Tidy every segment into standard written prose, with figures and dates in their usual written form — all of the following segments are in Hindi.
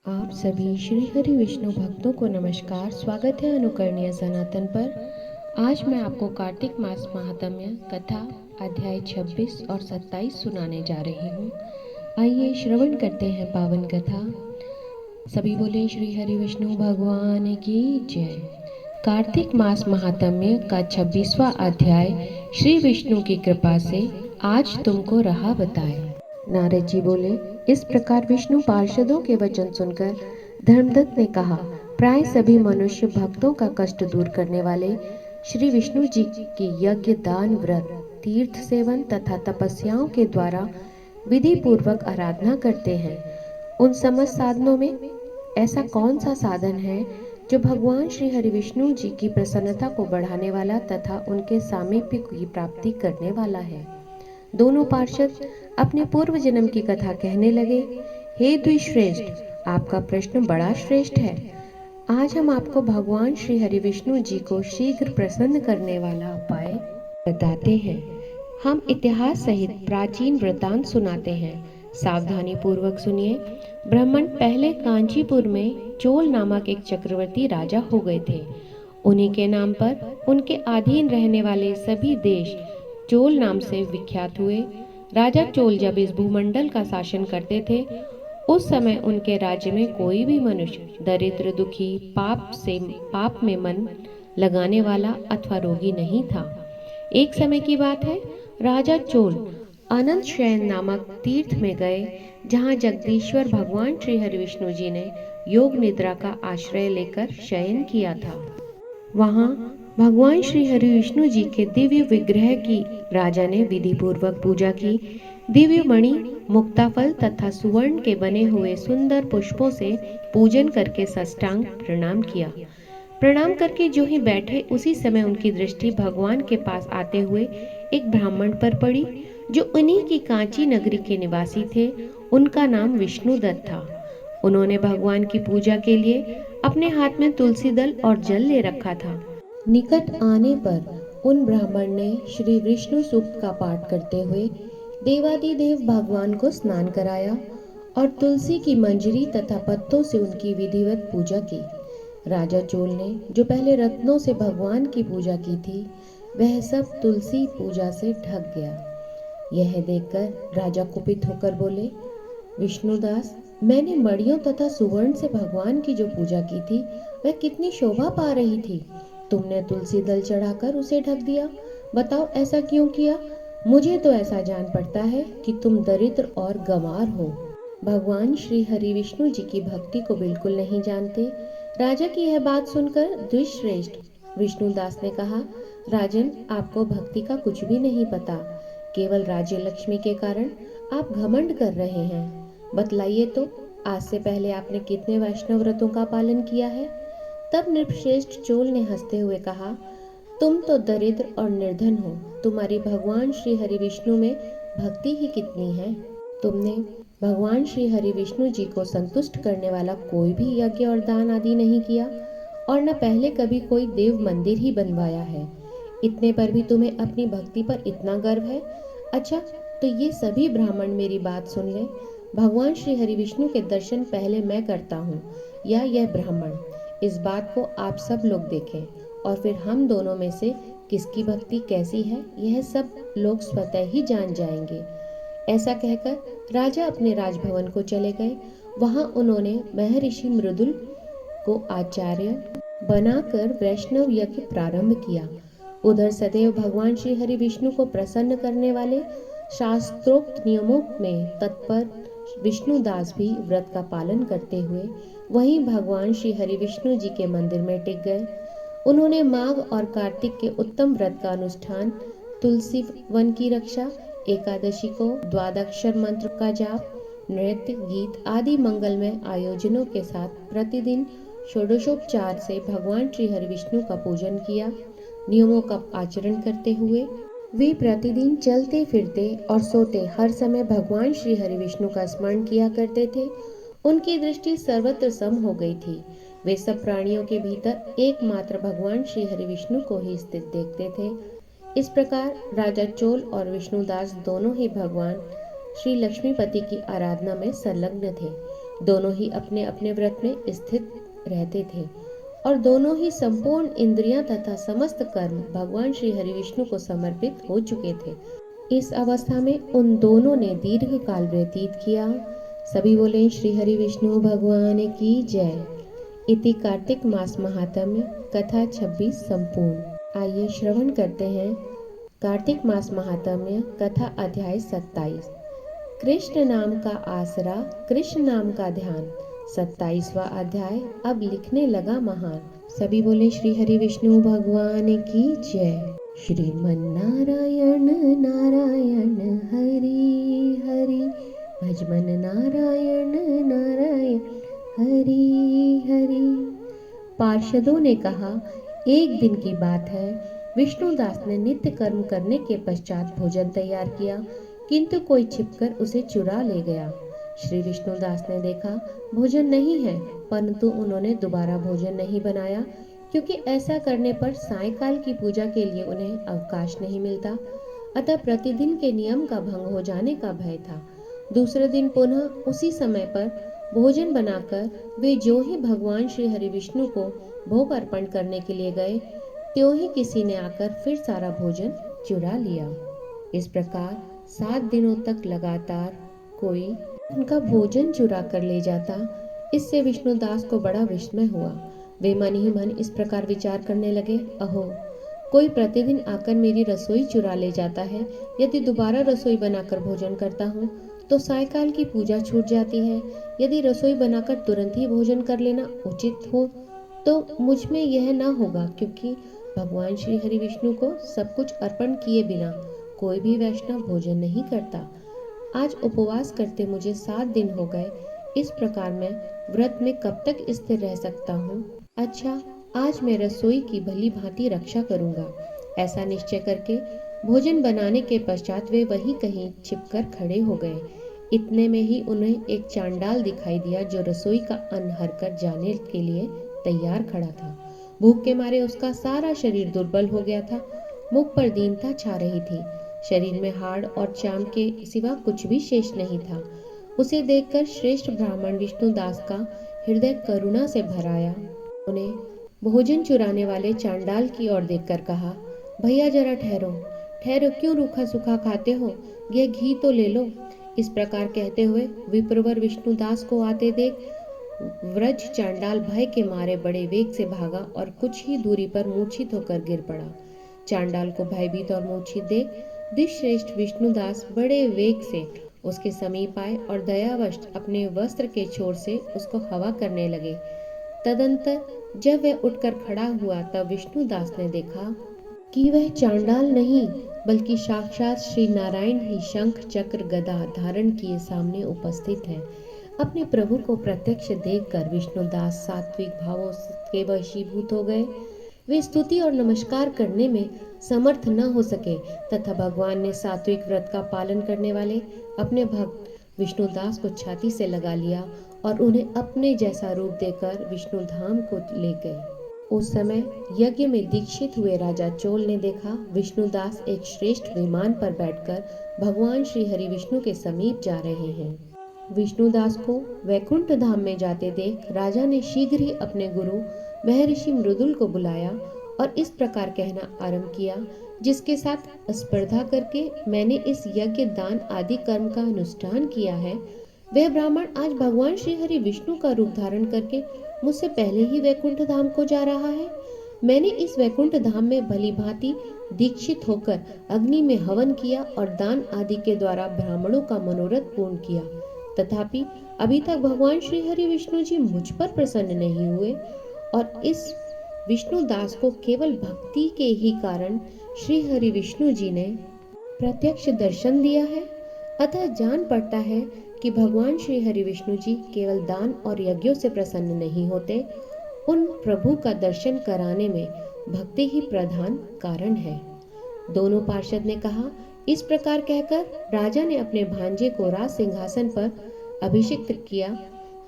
आप सभी श्री हरि विष्णु भक्तों को नमस्कार। स्वागत है अनुकरणीय सनातन पर। आज मैं आपको कार्तिक मास महात्म्य कथा अध्याय 26 और 27 सुनाने जा रही हूँ। आइए श्रवण करते हैं पावन कथा। सभी बोले श्री हरि विष्णु भगवान की जय। कार्तिक मास महात्म्य का 26वां अध्याय श्री विष्णु की कृपा से आज तुमको रहा बताए। नारद जी बोले, इस प्रकार विष्णु पार्षदों के वचन सुनकर धर्मदत्त ने कहा, प्राय सभी मनुष्य भक्तों का कष्ट दूर करने वाले श्री विष्णु जी की यज्ञ, दान, व्रत, तीर्थ सेवन तथा तपस्याओं के द्वारा विधि पूर्वक आराधना करते हैं। उन समस्त साधनों में ऐसा कौन सा साधन है जो भगवान श्री हरि विष्णु जी की प्रसन्नता को बढ़ाने वाला तथा उनके सामीप्य की प्राप्ति करने वाला है। दोनों पार्षद अपने पूर्व जन्म की कथा कहने लगे। हे द्विश्रेष्ठ, आपका प्रश्न बड़ा श्रेष्ठ है। आज हम आपको भगवान श्री हरि विष्णु जी को शीघ्र प्रसन्न करने वाला उपाय बताते हैं। हम इतिहास सहित प्राचीन वृतांत सुनाते हैं, सावधानी पूर्वक सुनिए। ब्राह्मण पहले कांचीपुर में चोल नामक एक चक्रवर्ती राजा हो गए थे। उन्हीं के नाम पर उनके अधीन रहने वाले सभी देश चोल नाम से विख्यात हुए। राजा चोल जब इस भूमंडल का शासन करते थे, उस समय उनके राज्य में कोई भी मनुष्य दरिद्र, दुखी, पाप में मन लगाने वाला अथवा रोगी नहीं था। एक समय की बात है, राजा चोल अनंत शयन नामक तीर्थ में गए, जहाँ जगदीश्वर भगवान श्री हरि विष्णु जी ने योग निद्रा का आश्रय लेकर शयन किया था। वहाँ भगवान श्री हरि विष्णु जी के दिव्य विग्रह की राजा ने विधि पूर्वक पूजा की। दिव्य मणि, मुक्ताफल तथा सुवर्ण के बने हुए सुंदर पुष्पों से पूजन करके साष्टांग प्रणाम किया। प्रणाम करके जो ही बैठे, उसी समय उनकी दृष्टि भगवान के पास आते हुए एक ब्राह्मण पर पड़ी, जो उन्हीं की कांची नगरी के निवासी थे। उनका नाम विष्णुदत्त था। उन्होंने भगवान की पूजा के लिए अपने हाथ में तुलसी दल और जल ले रखा था। निकट आने पर उन ब्राह्मण ने श्री विष्णु सूक्त का पाठ करते हुए देवादिदेव भगवान को स्नान कराया और तुलसी की मंजरी तथा पत्तों से उनकी विधिवत पूजा की। राजा चोल ने जो पहले रत्नों से भगवान की पूजा की थी, वह सब तुलसी पूजा से ढक गया। यह देखकर राजा कुपित होकर बोले, विष्णुदास, मैंने मणियों तथा सुवर्ण से भगवान की जो पूजा की थी, वह कितनी शोभा पा रही थी। तुमने तुलसी दल चढ़ाकर उसे ढक दिया। बताओ ऐसा क्यों किया? मुझे तो ऐसा जान पड़ता है कि तुम दरिद्र और गंवार हो, भगवान श्री हरि विष्णु जी की भक्ति को बिल्कुल नहीं जानते। राजा की यह बात सुनकर द्विश्रेष्ठ विष्णुदास ने कहा, राजन, आपको भक्ति का कुछ भी नहीं पता। केवल राज्य लक्ष्मी के कारण आप घमंड कर रहे हैं। बतलाइए तो, आज से पहले आपने कितने वैष्णव व्रतों का पालन किया है? तब नृपश्रेष्ठ चोल ने हंसते हुए कहा, तुम तो दरिद्र और निर्धन हो। तुम्हारी भगवान श्री हरि विष्णु में भक्ति ही कितनी है। तुमने भगवान श्री हरि विष्णु जी को संतुष्ट करने वाला कोई भी यज्ञ और दान आदि नहीं किया, और न पहले कभी कोई देव मंदिर ही बनवाया है। इतने पर भी तुम्हें अपनी भक्ति पर इतना गर्व है। अच्छा, तो ये सभी ब्राह्मण मेरी बात सुन ले। भगवान श्री हरि विष्णु के दर्शन पहले मैं करता हूँ या यह ब्राह्मण। इस बात को आप सब लोग देखें और फिर हम दोनों में से किसकी भक्ति कैसी है, यह सब लोग स्वतः ही जान जाएंगे। ऐसा कहकर राजा अपने राजभवन को चले गए। वहां उन्होंने महर्षि मृदुल को आचार्य बनाकर वैष्णव यज्ञ प्रारंभ किया। उधर सदैव भगवान श्री हरि विष्णु को प्रसन्न करने वाले शास्त्रोक्त नियमों में तत्पर विष्णुदास भी व्रत का पालन करते हुए वहीं भगवान श्री हरि विष्णु जी के मंदिर में टिक गए। उन्होंने माघ और कार्तिक के उत्तम व्रत का अनुष्ठान, तुलसी वन की रक्षा, एकादशी को द्वादक्षर मंत्र का जाप, नृत्य, गीत आदि मंगलमय आयोजनों के साथ प्रतिदिन षोडशोपचार से भगवान श्री हरि विष्णु का पूजन किया। नियमों का आचरण करते हुए वे प्रतिदिन चलते फिरते और सोते हर समय भगवान श्री हरि विष्णु का स्मरण किया करते थे। उनकी दृष्टि सर्वत्र सम हो गई थी। वे सब प्राणियों के भीतर एकमात्र भगवान श्री हरि विष्णु को ही स्थित देखते थे। इस प्रकार राजा चोल और विष्णुदास दोनों ही भगवान श्री लक्ष्मीपति की आराधना में संलग्न थे। दोनों ही अपने अपने व्रत में स्थित रहते थे और दोनों ही संपूर्ण इंद्रियां तथा समस्त कर्म भगवान श्री हरि विष्णु को समर्पित हो चुके थे। इस अवस्था में उन दोनों ने दीर्घ काल व्यतीत किया। सभी बोले श्री हरि विष्णु भगवान की जय। इति कार्तिक मास महात्म्य कथा 26 संपूर्ण। आइए श्रवण करते हैं कार्तिक मास महात्म्य कथा अध्याय 27। कृष्ण नाम का आसरा, कृष्ण नाम का ध्यान। 27वां अध्याय अब लिखने लगा महान। सभी बोले श्री हरि विष्णु भगवान की जय। श्रीमन्नारायण नारायण हरि हरि, भजमन नारायण नारायण हरि हरि। पार्षदों ने कहा, एक दिन की बात है, विष्णुदास ने नित्य कर्म करने के पश्चात भोजन तैयार किया, किंतु कोई छिपकर उसे चुरा ले गया। श्री विष्णुदास ने देखा भोजन नहीं है, परंतु उन्होंने दोबारा भोजन नहीं बनाया, क्योंकि ऐसा करने पर सायंकाल की पूजा के लिए उन्हें अवकाश नहीं मिलता। अतः प्रतिदिन के नियम का भंग हो जाने का भय था। दूसरे दिन पुनः उसी समय पर भोजन बनाकर वे जो ही भगवान श्री हरि विष्णु को भोग अर्पण करने के लिए गए, त्यों ही किसी ने आकर फिर सारा भोजन चुरा लिया। इस प्रकार 7 दिनों तक लगातार कोई उनका भोजन चुरा कर ले जाता। इससे विष्णुदास को बड़ा विस्मय हुआ। वे मन ही मन इस प्रकार विचार करने लगे, अहो, कोई प्रतिदिन आकर मेरी रसोई चुरा ले जाता है। यदि दोबारा रसोई बनाकर भोजन करता हूँ तो सायकाल की पूजा छूट जाती है। यदि रसोई बनाकर तुरंत ही भोजन कर लेना उचित हो तो मुझ में यह ना होगा, क्योंकि भगवान श्री हरि विष्णु को सब कुछ अर्पण किए बिना कोई भी वैष्णव भोजन नहीं करता। आज उपवास करते मुझे 7 दिन हो गए। इस प्रकार मैं व्रत में कब तक स्थिर रह सकता हूँ? अच्छा, आज मैं रसोई की भली भांति रक्षा करूंगा। ऐसा निश्चय करके भोजन बनाने के पश्चात वे वहीं कहीं छिपकर खड़े हो गए। इतने में ही उन्हें एक चांडाल दिखाई दिया जो रसोई का अन्न हरकर जाने के लिए तैयार खड़ा था। भूख के मारे उसका सारा शरीर दुर्बल हो गया था। मुख पर दीनता छा रही थी। शरीर में हाड़ और चाम के सिवा कुछ भी शेष नहीं था। उसे देखकर श्रेष्ठ ब्राह्मण विष्णुदास का हृदय करुणा से भर आया। उन्हें भोजन चुराने वाले चांडाल की ओर देखकर कहा, भैया जरा ठहरो ठहरो, क्यों रूखा सूखा खाते हो? यह घी तो ले लो। इस प्रकार कहते हुए विप्रवर विष्णुदास को आते देख व्रज चांडाल भय के मारे बड़े वेग से भागा और कुछ ही दूरी पर मूर्छित होकर गिर पड़ा। चांडाल को भयभीत और मूर्छित देख दिश्रेष्ठ विष्णुदास बड़े वेग से उसके समीप आए और दयावश अपने वस्त्र के छोर से उसको हवा करने लगे। तदंतर जब वह उठकर खड़ा हुआ तब विष्णुदास ने देखा कि वह चांडाल नहीं बल्कि साक्षात श्री नारायण ही शंख चक्र गदा धारण किए सामने उपस्थित है। अपने प्रभु को प्रत्यक्ष देखकर विष्णुदास सात्विक भावों के वशीभूत हो गए। वे स्तुति और नमस्कार करने में समर्थ न हो सके तथा भगवान ने सात्विक व्रत का पालन करने वाले अपने भक्त विष्णुदास को छाती से लगा लिया और उन्हें अपने जैसा रूप देकर विष्णु धाम को ले गए। उस समय यज्ञ में दीक्षित हुए राजा चोल ने देखा विष्णुदास एक श्रेष्ठ विमान पर बैठकर भगवान श्री हरि विष्णु के समीप जा रहे हैं। विष्णुदास को वैकुंठ धाम में जाते देख राजा ने शीघ्र ही अपने गुरु महर्षि मृदुल को बुलाया और इस प्रकार कहना आरंभ किया, जिसके साथ स्पर्धा करके मैंने इस यज्ञ दान आदि कर्म का अनुष्ठान किया है, वह ब्राह्मण आज भगवान श्री हरि विष्णु का रूप धारण करके मुझसे पहले ही वैकुंठ धाम को जा रहा है। मैंने इस वैकुंठ धाम में भली भांति दीक्षित होकर अग्नि में हवन किया और दान आदि के द्वारा ब्राह्मणों का मनोरथ पूर्ण किया, तथापि अभी तक भगवान श्री हरि विष्णु जी मुझ पर प्रसन्न नहीं हुए और इस विष्णु दास को केवल भक्ति के ही कारण श्री हरि विष्णु जी ने प्रत्यक्ष दर्शन दिया है। अतः जान पड़ता है कि भगवान श्री हरि विष्णु जी केवल दान और यज्ञों से प्रसन्न नहीं होते, उन प्रभु का दर्शन कराने में भक्ति ही प्रधान कारण है। दोनों पार्षद ने कहा। इस प्रकार कहकर राजा ने अपने भांजे को राज सिंहासन पर अभिषिक्त किया।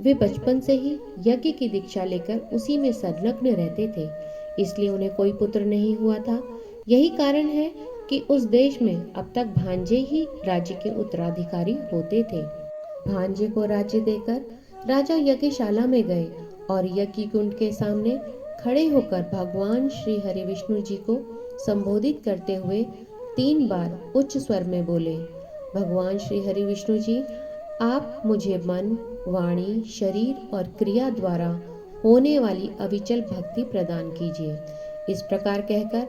वे बचपन से ही यज्ञ की दीक्षा लेकर उसी में संलग्न रहते थे, इसलिए उन्हें कोई पुत्र नहीं हुआ था। यही कारण है कि उस देश में अब तक भांजे ही राज्य के उत्तराधिकारी होते थे। भांजे को राज्य देकर राजा यज्ञशाला में गए और यज्ञ कुंड के सामने खड़े होकर भगवान श्री हरि विष्णु जी को संबोधित करते हुए 3 बार उच्च स्वर में बोले, भगवान श्री हरि विष्णु जी, आप मुझे मन, वाणी, शरीर और क्रिया द्वारा होने वाली अविचल भक्ति प्रदान कीजिए। इस प्रकार कहकर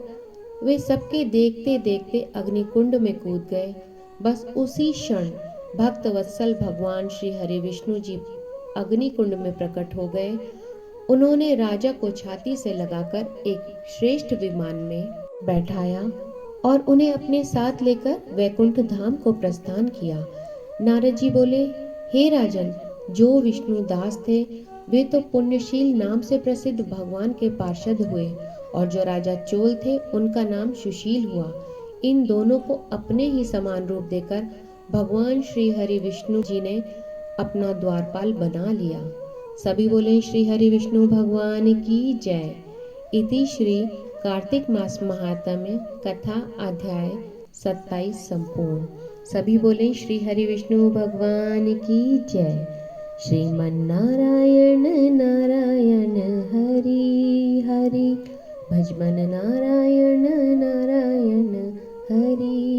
वे सबके देखते देखते अग्निकुंड में कूद गए। बस उसी क्षण भक्त वत्सल भगवान श्री हरि विष्णु जी अग्निकुंड में प्रकट हो गए। उन्होंने राजा को छाती से लगाकर एक श्रेष्ठ विमान में बैठाया और उन्हें अपने साथ लेकर वैकुंठ धाम को प्रस्थान किया। नारद जी बोले, हे राजन, जो विष्णु दास थे वे तो पुण्यशील नाम से प्रसिद्ध भगवान के पार्षद हुए और जो राजा चोल थे उनका नाम सुशील हुआ। इन दोनों को अपने ही समान रूप देकर भगवान श्री हरि विष्णु जी ने अपना द्वारपाल बना लिया। सभी बोले श्री हरि विष्णु भगवान की जय। इति श्री कार्तिक मास महात्म्य कथा अध्याय 27 संपूर्ण। सभी बोले श्री हरि विष्णु भगवान की जय। श्रीमन्नारायण नारायण हरि हरि, भजमन नारायण नारायण हरि